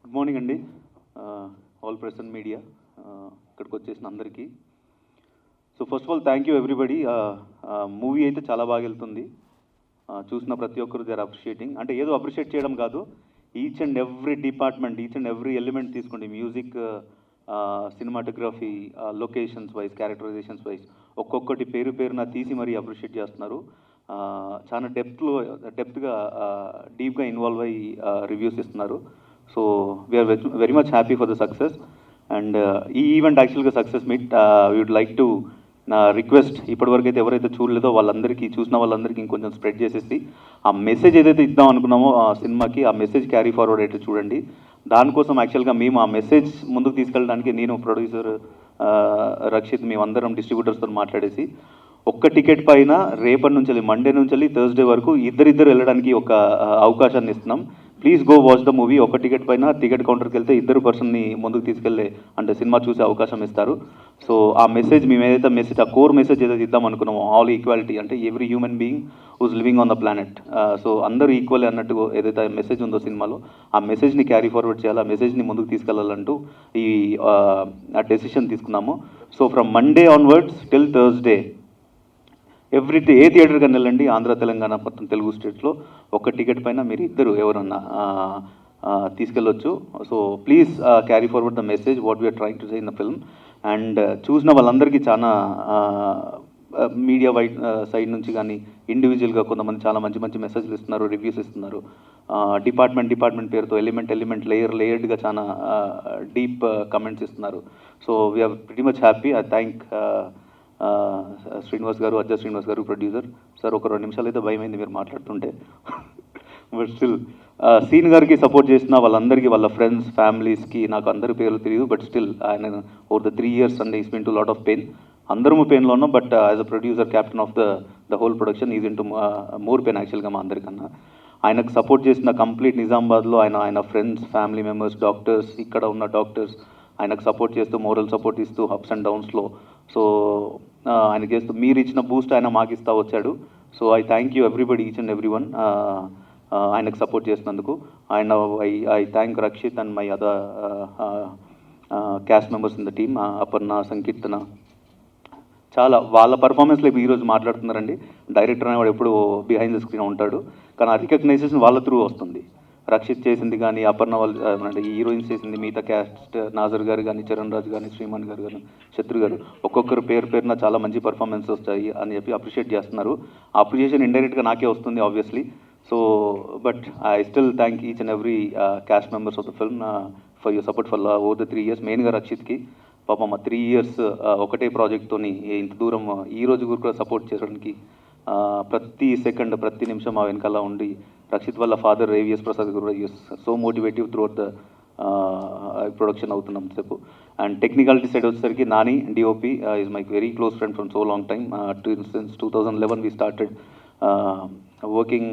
Good morning అండి, all press and media, ఇక్కడికి వచ్చేసిన అందరికీ. So first of all thank you everybody. Movie అయితే చాలా బాగా వెళ్తుంది. చూసిన ప్రతి ఒక్కరు దే ఆర్ అప్రిషియేటింగ్. అంటే ఏదో అప్రిషియేట్ చేయడం కాదు, each and every department, each and every element తీసుకోండి, music, cinematography, locations wise, characterizations wise, ఒక్కొక్కటి పేరు పేరున తీసి మరీ అప్రిషియేట్ చేస్తున్నారు. చాలా డెప్త్గా డీప్గా ఇన్వాల్వ్ అయ్యి రివ్యూస్ ఇస్తున్నారు. So we're very much happy for the success. And ఈ ఈవెంట్ యాక్చువల్గా success meet, we would like to నా రిక్వెస్ట్, ఇప్పటివరకు అయితే ఎవరైతే చూడలేదో వాళ్ళందరికీ, చూసిన వాళ్ళందరికీ ఇంకొంచెం స్ప్రెడ్ చేసేసి ఆ మెసేజ్ ఏదైతే ఇద్దాం అనుకున్నామో ఆ సినిమాకి, ఆ మెసేజ్ క్యారీ ఫార్వర్డ్ అయితే చూడండి. దానికోసం యాక్చువల్గా మేము ఆ మెసేజ్ ముందుకు తీసుకెళ్ళడానికి నేను, ప్రొడ్యూసర్ రక్షిత్, మేమందరం డిస్ట్రిబ్యూటర్స్తో మాట్లాడేసి ఒక్క టికెట్ పైన రేపటి నుంచి, మండే నుంచి థర్స్డే వరకు ఇద్దరిద్దరు వెళ్ళడానికి ఒక అవకాశాన్ని ఇస్తున్నాం. Please go watch the movie. ఒక టికెట్ పైన టికెట్ కౌంటర్కి వెళ్తే ఇద్దరు పర్సన్ని ముందుకు తీసుకెళ్లే, అంటే సినిమా చూసే అవకాశం ఇస్తారు. సో ఆ మెసేజ్, మేము ఏదైతే మెసేజ్, ఆ కోర్ మెసేజ్ ఏదైతే ఇద్దాం అనుకున్నామో, ఆల్ ఈక్వాలిటీ, అంటే every human being who's living on the planet, so అందరూ ఈక్వల్ అన్నట్టు ఏదైతే మెసేజ్ ఉందో సినిమాలో, ఆ మెసేజ్ని క్యారీ ఫార్వర్డ్ చేయాలి, ఆ మెసేజ్ని ముందుకు తీసుకెళ్లాలంటూ ఈ డెసిషన్ తీసుకున్నాము. So from Monday onwards till Thursday A theatre కన్నా వెళ్ళండి, ఆంధ్ర, తెలంగాణ, మొత్తం తెలుగు స్టేట్స్లో ఒక్క టికెట్ పైన మీరు ఇద్దరు ఎవరన్నా తీసుకెళ్ళొచ్చు. So please carry forward the message what we are trying to say in the film. And చూసిన వాళ్ళందరికీ చాలా మీడియా వైడ్ సైడ్ నుంచి కానీ, ఇండివిజువల్గా కొంతమంది చాలా మంచి మంచి మెసేజ్లు ఇస్తున్నారు, రివ్యూస్ ఇస్తున్నారు. డిపార్ట్మెంట్ పేరుతో ఎలిమెంట్ లేయర్డ్గా చాలా డీప్ కమెంట్స్ ఇస్తున్నారు. So we're pretty much happy. I thank Srinivas garu, Ajja Srinivas గారు, ప్రొడ్యూసర్ సార్. ఒక 2 నిమిషాలు అయితే భయమైంది మీరు మాట్లాడుతుంటే, బట్ స్టిల్ సీన్ గారికి సపోర్ట్ చేసిన వాళ్ళందరికీ, వాళ్ళ ఫ్రెండ్స్, ఫ్యామిలీస్కి, నాకు అందరి పేర్లు తెలియదు, బట్ స్టిల్ ఆయన over the 3 years and is been to lot of pain. అందరము పెయిన్లో ఉన్నాం, but as a producer, captain of the whole production, is in to more pain యాక్చువల్గా మా అందరికన్నా. ఆయనకు సపోర్ట్ చేసిన కంప్లీట్ నిజామాబాద్లో ఆయన ఫ్రెండ్స్, ఫ్యామిలీ మెంబర్స్, డాక్టర్స్, ఇక్కడ ఉన్న డాక్టర్స్ ఆయనకు సపోర్ట్ చేస్తూ, మోరల్ సపోర్ట్ ఇస్తూ అప్స్ అండ్ డౌన్స్లో. సో ఆయనకి చేస్తూ మీరు ఇచ్చిన బూస్ట్ ఆయన మాకు ఇస్తూ వచ్చాడు. So I thank you everybody, each and every one ఆయనకు సపోర్ట్ చేసినందుకు. I thank Rakshit and my other cast members in the team, Aparna, Sankeerthana. చాలా వాళ్ళ పర్ఫార్మెన్స్లో ఈరోజు మాట్లాడుతున్నారండి. డైరెక్టర్ అనేవాడు ఎప్పుడు బిహైండ్ ద స్క్రీన్ ఉంటాడు, కానీ ఆ రికగ్నైజేషన్ వాళ్ళ త్రూ వస్తుంది. రక్షిత్ చేసింది కానీ, అపర్ణ వాళ్ళు అంటే హీరోయిన్స్ చేసింది, మిగతా క్యాస్ట్, నాజర్ గారు కానీ, చరణ్ రాజు కానీ, శ్రీమాన్ గారు కానీ, శత్రు గారు, ఒక్కొక్కరు పేరున చాలా మంచి పర్ఫార్మెన్స్ వస్తాయి అని చెప్పి అప్రిషియేట్ చేస్తున్నారు. ఆ అప్రిషియేషన్ ఇండైరెక్ట్గా నాకే వస్తుంది obviously. So but I still thank each and every cast members of the film for your support for over the 3 years. మెయిన్గా రక్షిత్కి పాపం ఆ 3 years ఒకటే ప్రాజెక్ట్తోని ఇంత దూరం ఈ రోజు కూడా సపోర్ట్ చేయడానికి ప్రతి సెకండ్, ప్రతి నిమిషం ఆ వెనకాల ఉండి, రక్షిత్ వాళ్ళ ఫాదర్ ఏవిఎస్ ప్రసాద్ గారు so motivative through out the production అవుతున్నాం సేపు. అండ్ టెక్నికాలిటీ సైడ్ వచ్చేసరికి Nani DOP is my very close friend from so long time. Since 2011 we started working.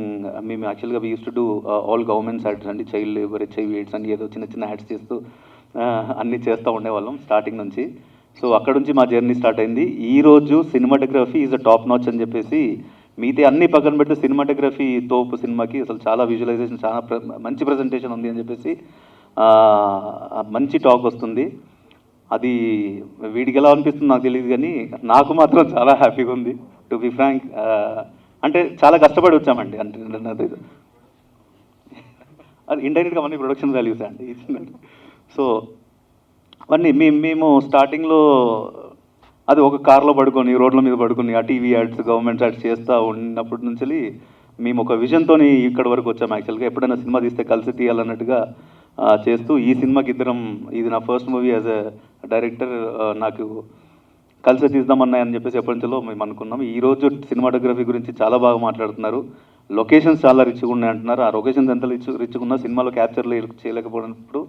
మేము యాక్చువల్గా we use to do all governments ads అండి, child labour, HIV AIDS అని ఏదో చిన్న చిన్న యాడ్స్ చేస్తూ అన్నీ చేస్తూ ఉండేవాళ్ళం స్టార్టింగ్ నుంచి. సో అక్కడ నుంచి మా జర్నీ స్టార్ట్ అయింది. ఈరోజు cinematography is a top notch అని చెప్పేసి, మిగతా అన్ని పక్కన పెడితే సినిమాటోగ్రఫీ తోపు సినిమాకి, అసలు చాలా విజువలైజేషన్, చాలా మంచి ప్రజెంటేషన్ ఉంది అని చెప్పేసి మంచి టాక్ వస్తుంది. అది వీడికి ఎలా అనిపిస్తుంది నాకు తెలియదు, కానీ నాకు మాత్రం చాలా హ్యాపీగా ఉంది టు బి ఫ్రాంక్. అంటే చాలా కష్టపడి వచ్చామండి, అంటే అది ఇండైరెక్ట్గా అన్ని ప్రొడక్షన్ వాల్యూస్ అండి. సో అవన్నీ మేము స్టార్టింగ్లో అది ఒక కార్లో పడుకొని, రోడ్ల మీద పడుకొని, ఆ టీవీ యాడ్స్, గవర్నమెంట్ యాడ్స్ చేస్తూ ఉన్నప్పటి నుంచి మేము ఒక విజన్తో ఇక్కడ వరకు వచ్చాము. యాక్చువల్గా ఎప్పుడైనా సినిమా తీస్తే కలిసి తీయాలన్నట్టుగా చేస్తూ, ఈ సినిమాకి ఇది నా first movie as a director, నాకు కలిసి తీద్దామన్నాయని చెప్పేసి ఎప్పటి నుంచో మేము అనుకున్నాం. ఈరోజు సినిమాటోగ్రఫీ గురించి చాలా బాగా మాట్లాడుతున్నారు. లొకేషన్స్ చాలా రిచ్గా ఉన్నాయి అంటున్నారు. ఆ లొకేషన్స్ ఎంత రిచ్గా ఉన్నా సినిమాలో క్యాప్చర్లు చేయలేకపోయినప్పుడు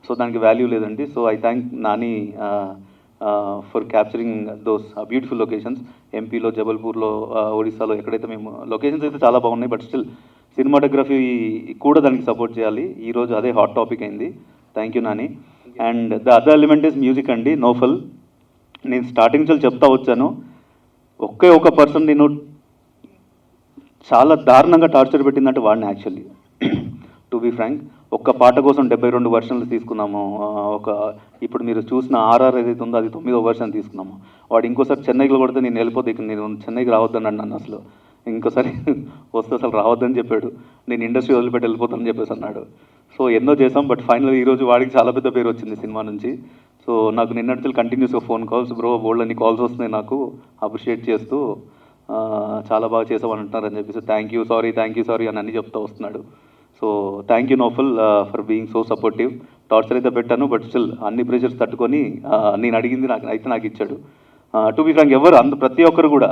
సో దానికి వాల్యూ లేదండి. So I thank Nani for capturing those beautiful locations. ఎంపీలో, జబల్పూర్లో, ఒడిశాలో, ఎక్కడైతే మేము లొకేషన్స్ అయితే చాలా బాగున్నాయి, బట్ స్టిల్ సినిమాటోగ్రఫీ కూడా దానికి సపోర్ట్ చేయాలి. ఈరోజు అదే హాట్ టాపిక్ అయింది. Thank you Nani. And the other element is music అండి. నోఫల్, నేను స్టార్టింగ్ నుంచి చెప్తా వచ్చాను, ఒక పర్సన్ నేను చాలా దారుణంగా టార్చర్ పెట్టిందంటే వాడిని యాక్చువల్లీ, టు బీ ఫ్రాంక్. ఒక్క పాట కోసం 72 వర్షన్లు తీసుకున్నాము. ఇప్పుడు మీరు చూసిన ఆర్ఆర్ ఏదైతే ఉందో అది 9వ వర్షన్ తీసుకున్నాము. వాడు ఇంకోసారి చెన్నైలో కొడితే నేను వెళ్ళిపోతే ఇక నేను చెన్నైకి రావద్దని అన్నాను. అసలు ఇంకోసారి వస్తే అసలు రావద్దని చెప్పాడు. నేను ఇండస్ట్రీ వదిలిపెట్టి వెళ్ళిపోతానని చెప్పేసి అన్నాడు. సో ఎన్నో చేసాం, బట్ ఫైనల్ ఈరోజు వాడికి చాలా పెద్ద పేరు వచ్చింది సినిమా నుంచి. సో నాకు నిన్నటి కంటిన్యూస్గా ఫోన్ కాల్స్, బ్రో బోల్డ్ అన్ని కాల్స్ వస్తున్నాయి నాకు అప్రిషియేట్ చేస్తూ, చాలా బాగా చేసామని అంటున్నారని చెప్పేసి థ్యాంక్ యూ సారీ అని అన్ని చెప్తూ వస్తున్నాడు. So thank you Noufal for being so supportive. Torture అయితే పెట్టాను, బట్ స్టిల్ అన్ని ప్రెషర్స్ తట్టుకొని నేను అడిగింది నాకు ఇచ్చాడు. టు బి ఫ్రాంక్ ఎవరు ప్రతి ఒక్కరు కూడా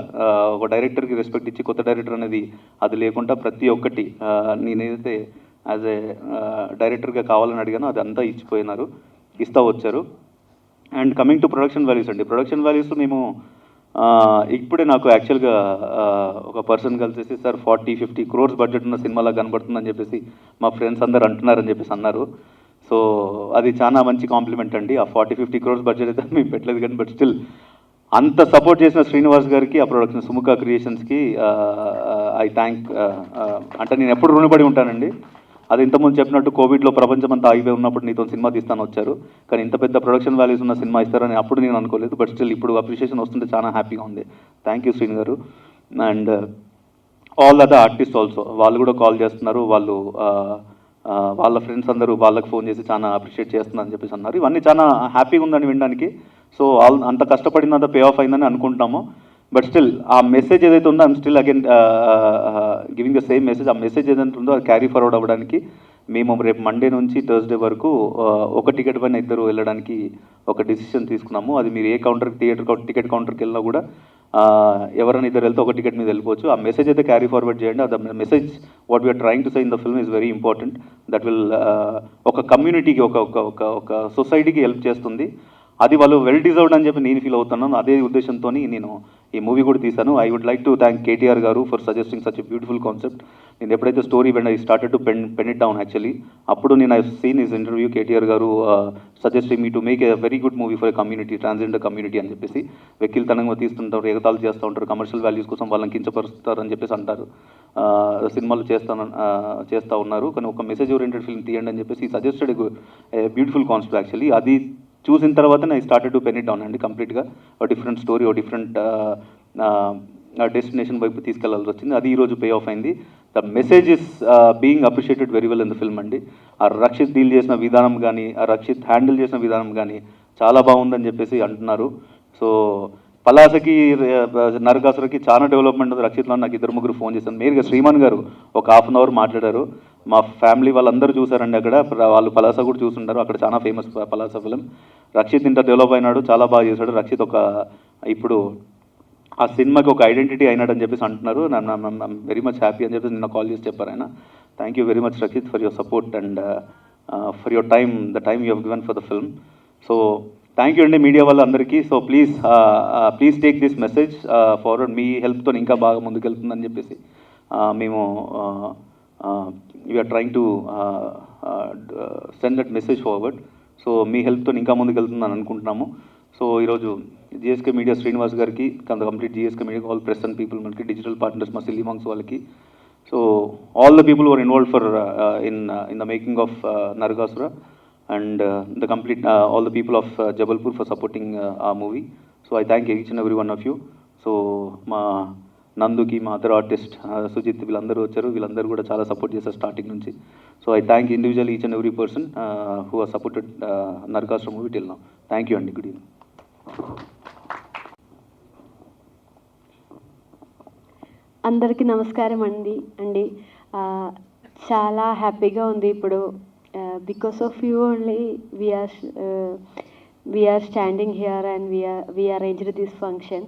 ఒక డైరెక్టర్కి రెస్పెక్ట్ ఇచ్చి, కొత్త డైరెక్టర్ అనేది అది లేకుండా ప్రతి ఒక్కటి నేనైతే యాజ్ ఏ డైరెక్టర్గా కావాలని అడిగాను, అది అంతా ఇస్తూ వచ్చారు. And coming to production values అండి, ప్రొడక్షన్ వాల్యూస్ మేము ఇప్పుడే నాకు యాక్చువల్గా ఒక పర్సన్ కలిసేసి సార్ 40-50 crores బడ్జెట్ ఉన్న సినిమాలా కనబడుతుందని చెప్పేసి మా ఫ్రెండ్స్ అందరు అంటున్నారని చెప్పేసి అన్నారు. సో అది చాలా మంచి కాంప్లిమెంట్ అండి. ఆ 40-50 crores బడ్జెట్ అయితే మేము పెట్టలేదు కానీ, బట్ స్టిల్ అంత సపోర్ట్ చేసిన శ్రీనివాస్ గారికి, ఆ ప్రొడక్షన్ సుముఖ క్రియేషన్స్కి ఐ థ్యాంక్. అంటే నేను ఎప్పుడు రుణపడి ఉంటానండి. అది ఇంతకుముందు చెప్పినట్టు కోవిడ్లో ప్రపంచం అంతా ఆగిపోయి ఉన్నప్పుడు నీతో సినిమా తీస్తాను వచ్చారు, కానీ ఇంత పెద్ద ప్రొడక్షన్ వాల్యూస్ ఉన్న సినిమా ఇస్తారని అప్పుడు నేను అనుకోలేదు. బట్ స్టిల్ ఇప్పుడు అప్రిషియేషన్ వస్తుంటే చాలా హ్యాపీగా ఉంది. థ్యాంక్ యూ శ్రీని గారు. And all other artist also, వాళ్ళు కూడా కాల్ చేస్తున్నారు. వాళ్ళ ఫ్రెండ్స్ అందరూ వాళ్ళకి ఫోన్ చేసి చాలా అప్రిషియేట్ చేస్తున్నారని చెప్పేసి అన్నారు. ఇవన్నీ చాలా హ్యాపీగా ఉందని వినడానికి. సో అంత కష్టపడినంత పే ఆఫ్ అయిందని అనుకుంటున్నాము. బట్ స్టిల్ ఆ మెసేజ్ ఏదైతే ఉందో I'm still again giving the same message. ఆ మెసేజ్ ఏదైతే ఉందో అది క్యారీ ఫార్వర్డ్ అవ్వడానికి మేము రేపు మండే నుంచి థర్స్డే వరకు ఒక టికెట్ పైన ఇద్దరు వెళ్ళడానికి ఒక డిసిషన్ తీసుకున్నాము. అది మీరు ఏ టికెట్ కౌంటర్కి వెళ్ళినా కూడా ఎవరైనా ఇద్దరు వెళ్తే ఒక టికెట్ మీద వెళ్ళిపోవచ్చు. ఆ మెసేజ్ అయితే క్యారీ ఫార్వర్డ్ చేయండి. అది message what we're trying to say in the film is very important. That will ఒక కమ్యూనిటీకి, ఒక సొసైటీకి హెల్ప్ చేస్తుంది. అది వాళ్ళు వెల్ డిజర్వ్డ్ అని చెప్పి నేను ఫీల్ అవుతున్నాను. అదే ఉద్దేశంతో నేను ఈ మూవీ కూడా తీశాను. I would like to thank KTR garu for suggesting such a beautiful concept. నేను ఎప్పుడైతే story when I started to pen it down actually, అప్పుడు నేను I seen his interview. KTR garu suggesting me to make a very good movie for a community, transgender community అని చెప్పేసి. వెక్కిల్తనంగా తీస్తుంటారు, ఎగతాలు చేస్తూ ఉంటారు, commercial values కోసం వాళ్ళని కించపరుస్తారు అని చెప్పేసి అంటారు. సినిమాలు చేస్తూ ఉన్నారు, కానీ ఒక మెసేజ్ ఓరియంటెడ్ ఫిల్మ్ తీయండి అని చెప్పేసి సజెస్టెడ్ బ్యూటిఫుల్ కాన్సెప్ట్ యాక్చువల్లీ. అది చూసిన తర్వాత నేను started to pen it down అండి కంప్లీట్గా. ఒక డిఫరెంట్ స్టోరీ, ఒక డిఫరెంట్ డెస్టినేషన్ వైపు తీసుకెళ్లాల్సి వచ్చింది. అది ఈరోజు పే ఆఫ్ అయింది. The message is being appreciated very well in the film అండి. ఆ రక్షిత్ డీల్ చేసిన విధానం కానీ, ఆ రక్షిత్ హ్యాండిల్ చేసిన విధానం కానీ చాలా బాగుందని చెప్పేసి అంటున్నారు. సో పలాసకి నరకాసురకి చాలా డెవలప్మెంట్ ఉంది. రక్షిత్లో నాకు 2-3 ఫోన్ చేశాను. నేరుగా శ్రీమాన్ గారు ఒక 1/2 hour మాట్లాడారు. మా ఫ్యామిలీ వాళ్ళందరూ చూసారండి అక్కడ. వాళ్ళు పలాస కూడా చూసుంటారు. అక్కడ చాలా ఫేమస్ పలాస ఫిలిం. రక్షిత్ ఇంత డెవలప్ అయినాడు, చాలా బాగా చేశాడు. రక్షిత్ ఇప్పుడు ఆ సినిమాకి ఒక ఐడెంటిటీ అయినాడని చెప్పేసి అంటున్నారు. వెరీ మచ్ హ్యాపీ అని చెప్పేసి నిన్న కాల్ చేసి చెప్పారు ఆయన. Thank you very much Rakshit for your support and for your time, the time you have given for the film. So thank you అండి మీడియా వాళ్ళందరికీ. So please take this message forward. మీ హెల్ప్తో ఇంకా బాగా ముందుకెళ్తుందని చెప్పేసి మేము we are trying to send that message forward. So మీ హెల్ప్తో ఇంకా ముందుకెళ్తుందని అనుకుంటున్నాము. సో ఈరోజు జిఎస్కే మీడియా శ్రీనివాస్ గారికి, complete GSK media, all press and people, మనకి డిజిటల్ పార్ట్నర్స్ మా సిల్లీ మాంగ్స్ వాళ్ళకి, so all the people were involved for in the making of Narakasura, and the complete all the people of Jabalpur for supporting our movie. So I thank each and every one of you. So మా నందుకి, మా other artist Sujith, వీళ్ళందరూ వచ్చారు. వీళ్ళందరూ కూడా చాలా support చేశారు starting నుంచి. So I thank individual each and every person who has supported Narakasura movie till now. Thank you అండి. Good evening. అందరికీ నమస్కారం అండి. చాలా హ్యాపీగా ఉంది ఇప్పుడు. Because of you only we are standing here and we arranged this function.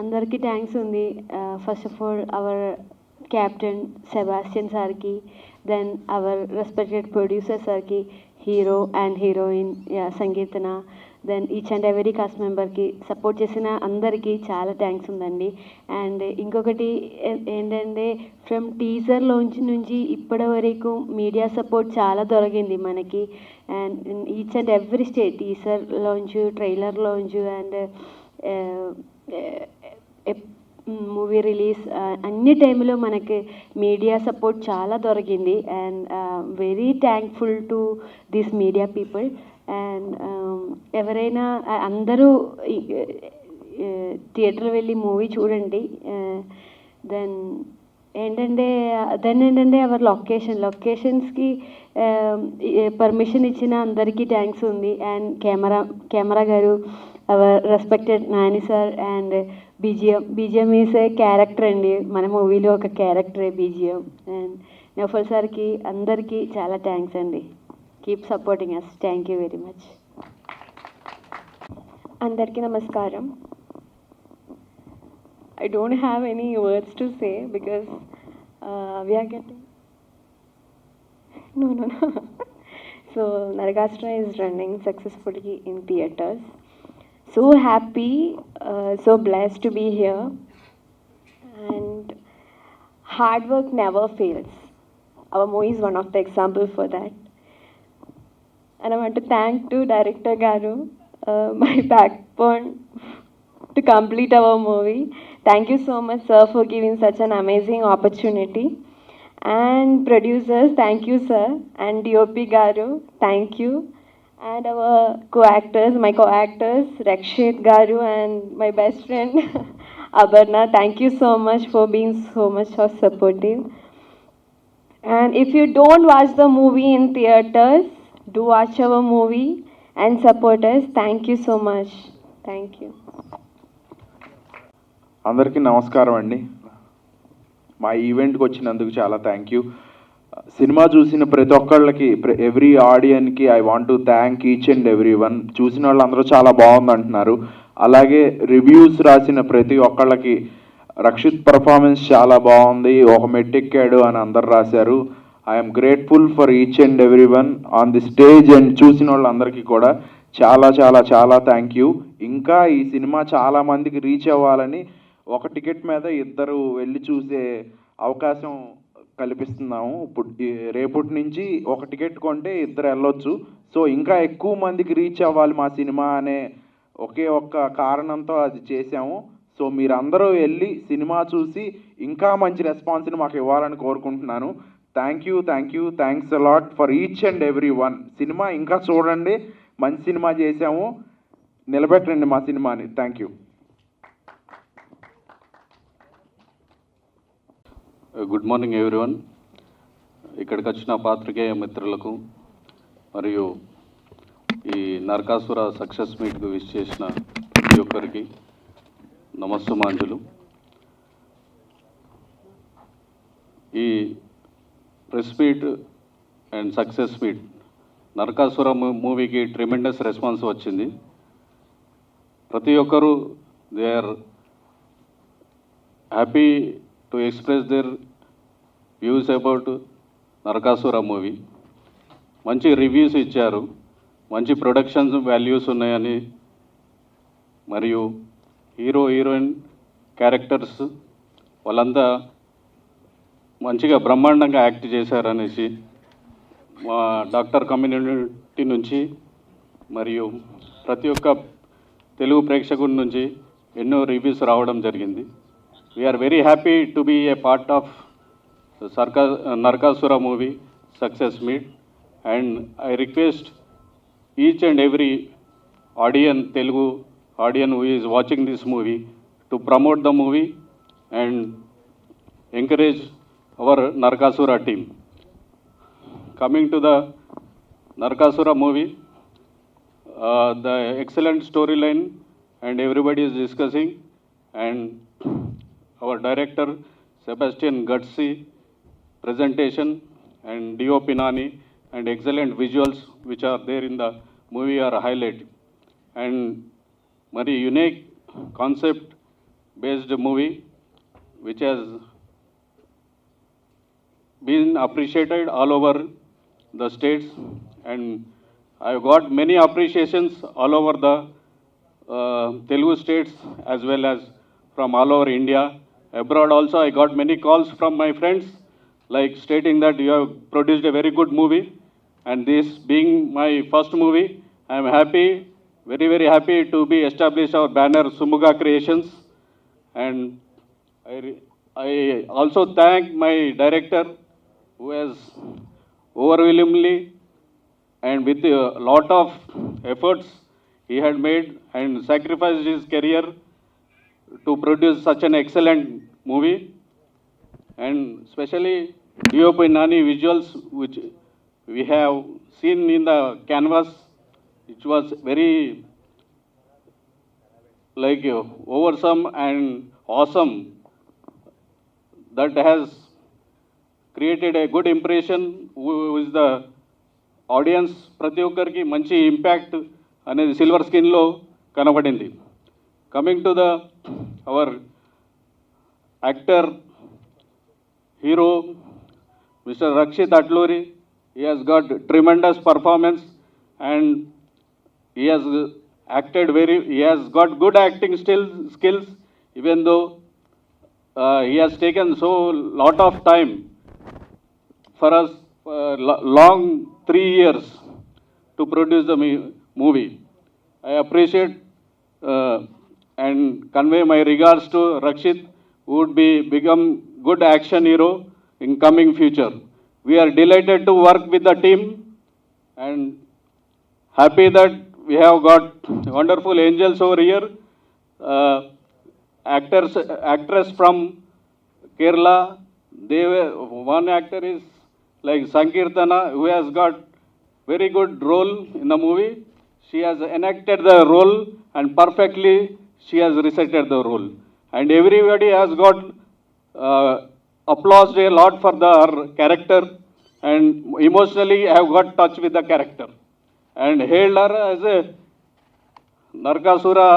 Andarki thanks undi. First of all our captain Sebastian sir ki, then our respected producer sir ki, hero and heroine Sangeetana, then each and every cast member ki support chesina andarki chaala thanks undandi. And inkokati endante from teaser launch nunchi ippadi varaku media support chaala doragindi manaki. And in each and every stage, teaser launch, trailer launch, and movie release అన్ని టైంలో మనకి media support చాలా దొరికింది and very thankful to this media people and ఎవరైనా అందరూ theatre వెళ్ళి movie చూడండి then ఏంటంటే అవర్ లొకేషన్స్కి పర్మిషన్ ఇచ్చిన అందరికీ థ్యాంక్స్ ఉంది అండ్ కెమెరా గారు hour respected Nani sir and BGM is a character అండి మన మూవీలో ఒక క్యారెక్టరే బీజిఎం అండ్ నఫల్ సార్కి అందరికీ చాలా థ్యాంక్స్ అండి keep supporting us thank you very much అందరికీ నమస్కారం. I don't have any words to say because we are getting no. So Narakasura is running successfully in theaters. So happy, so blessed to be here, and hard work never fails. Our movie is one of the example for that. And I want to thank to director Garu, my backbone to complete our movie. Thank you so much, sir, for giving such an amazing opportunity. And producers, thank you, sir. And DOP Garu, thank you. And our co-actors, my co-actors, Rakshit Garu and my best friend, Abarna, thank you so much for being so much supportive. And if you don't watch the movie in theaters, do watch our movie and support us. Thank you so much. Thank you. అందరికీ నమస్కారం అండి. మా ఈవెంట్కి వచ్చినందుకు చాలా thank you. Cinema చూసిన ప్రతి ఒక్కళ్ళకి, ఎవ్రీ ఆడియన్కి I want to thank each and every one. చూసిన వాళ్ళు అందరూ చాలా బాగుంది అంటున్నారు. అలాగే రివ్యూస్ రాసిన ప్రతి ఒక్కళ్ళకి రక్షిత్ పర్ఫార్మెన్స్ చాలా బాగుంది, ఒక మెట్టెక్కాడు అని అందరు రాశారు. I'm grateful for each and every one on the stage and చూసిన వాళ్ళందరికీ కూడా చాలా చాలా చాలా థ్యాంక్ యూ. ఇంకా ఈ సినిమా చాలామందికి రీచ్ అవ్వాలని ఒక టికెట్ మీద ఇద్దరు వెళ్ళి చూసే అవకాశం కల్పిస్తున్నాము. ఇప్పుడు రేపటి నుంచి ఒక టికెట్ కొంటే ఇద్దరు వెళ్ళొచ్చు. సో ఇంకా ఎక్కువ మందికి రీచ్ అవ్వాలి మా సినిమా అనే ఒకే ఒక్క కారణంతో అది చేశాము. సో మీరందరూ వెళ్ళి సినిమా చూసి ఇంకా మంచి రెస్పాన్స్ని మాకు ఇవ్వాలని కోరుకుంటున్నాను. Thanks a lot for each and every one. Cinema ఇంకా చూడండి, మంచి సినిమా చేశాము, నిలబెట్టండి మా సినిమాని. Thank you. Good morning everyone. ఇక్కడికి వచ్చిన పాత్రికేయ మిత్రులకు మరియు ఈ నరకాసుర సక్సెస్ మీట్కు విష్ చేసిన ప్రతి ఒక్కరికి నమస్సుమాంజులు. ఈ press meet and success meet Narakasura మూవీకి ట్రిమెండస్ రెస్పాన్స్ వచ్చింది. ప్రతి ఒక్కరూ they are happy to express their views about Narakasura movie. మంచి రివ్యూస్ ఇచ్చారు, మంచి ప్రొడక్షన్స్ వాల్యూస్ ఉన్నాయని, మరియు హీరోయిన్ క్యారెక్టర్స్ వాళ్ళంతా మంచిగా బ్రహ్మాండంగా యాక్ట్ చేశారనేసి మా డాక్టర్ కమ్యూనిటీ నుంచి మరియు ప్రతి ఒక్క తెలుగు ప్రేక్షకుడి నుంచి ఎన్నో రివ్యూస్ రావడం జరిగింది. We are very happy to be a part of Narakasura movie success meet, and I request each and every Telugu audience who is watching this movie to promote the movie and encourage our Narakasura team. Coming to the Narakasura movie, the excellent storyline and everybody is discussing, and our director Sebastian Gutsy presentation and DOP Nani and excellent visuals which are there in the movie are highlight, and very unique concept based movie which has been appreciated all over the states, and I got many appreciations all over the Telugu states as well as from all over India. Abroad also I got many calls from my friends like stating that you have produced a very good movie, and this being my first movie, I am happy, very happy to be established our banner Sumuga Creations, and I also thank my director who has overwhelmingly and with a lot of efforts he had made and sacrificed his career to produce such an excellent movie, and especially DOP Nani visuals which we have seen in the canvas, which was very like oversome and awesome, that has created a good impression with the audience ప్రతి ఒక్కరికి మంచి impact అనేది silver స్క్రీన్లో కనబడింది. Coming to the our actor hero mister Rakshit Atluri, he has got tremendous performance and he has got good acting skills, even though he has taken so lot of time for us, long 3 years to produce the movie. I appreciate and convey my regards to Rakshit, who would become good action hero in coming future. We are delighted to work with the team and happy that we have got wonderful angels over here. Actress from Kerala, one actor is like Sankirtana, who has got very good role in the movie. She has enacted the role and perfectly she has recited the role. And everybody has got applauded a lot for her character, and emotionally have got touch with the character and hailed her as a Narkasura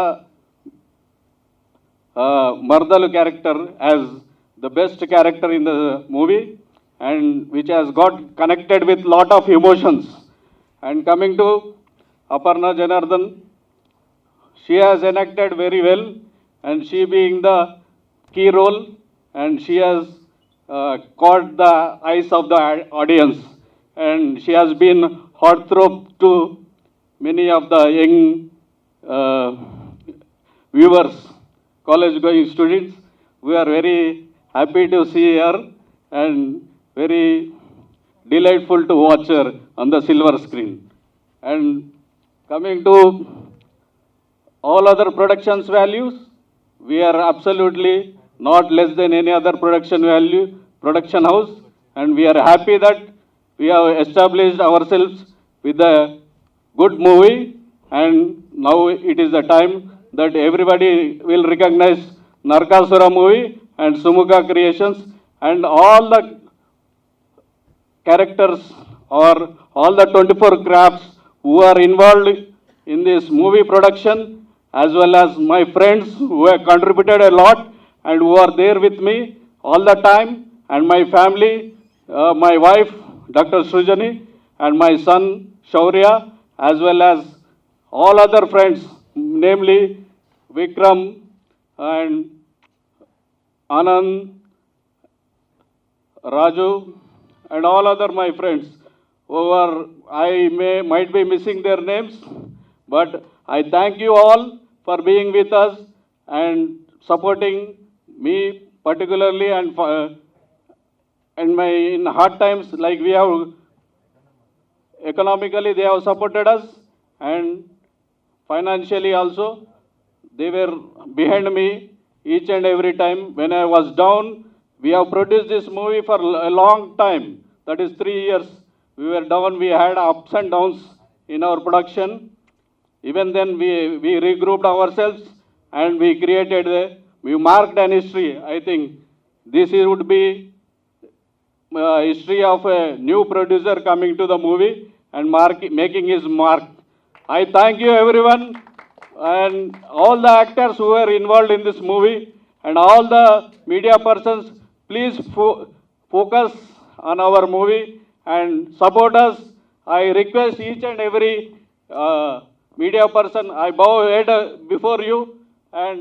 Mardalu character as the best character in the movie, and which has got connected with lot of emotions. And coming to Aparna Janardhan, she has enacted very well, and she being the key role, and she has caught the eyes of the audience, and she has been heartthrob to many of the young viewers, college going students. We are very happy to see her and very delightful to watch her on the silver screen. And coming to all other productions values, we are absolutely not less than any other production house, and we are happy that we have established ourselves with a good movie, and now it is the time that everybody will recognize Narkasura movie and Sumukha Creations, and all the characters or all the 24 crafts who are involved in this movie production, as well as my friends who have contributed a lot and who are there with me all the time, and my family, my wife Dr. Srujani, and my son Shaurya, as well as all other friends, namely Vikram and Anand, Raju, and all other my friends who are, might be missing their names, but I thank you all for being with us and supporting me particularly, and in hard times, like we have economically they have supported us, and financially also they were behind me each and every time when I was down. We have produced this movie for a long time, that is 3 years. We were down, we had ups and downs in our production. Even then we regrouped ourselves and we marked an history. I think this would be history of a new producer coming to the movie and making his mark. I thank you everyone, and all the actors who were involved in this movie, and all the media persons. Please focus on our movie and support us. I request each and every media person, I bow head before you and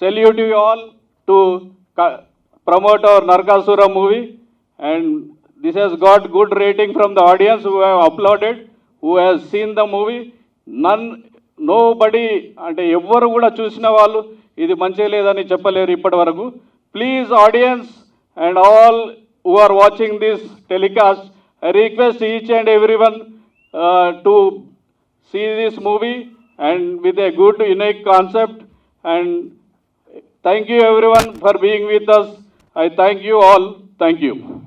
salute you all to promote our Narkasura movie. And this has got good rating from the audience who have uploaded, who has seen the movie. Nobody అంటే ఎవ్వరు కూడా చూసిన వాళ్ళు ఇది మంచిగా లేదని చెప్పలేరు ఇప్పటి వరకు. Please, audience and all who are watching this telecast, I request each and everyone to see this movie and with a good, unique concept. And thank you everyone for being with us. I thank you all. Thank you.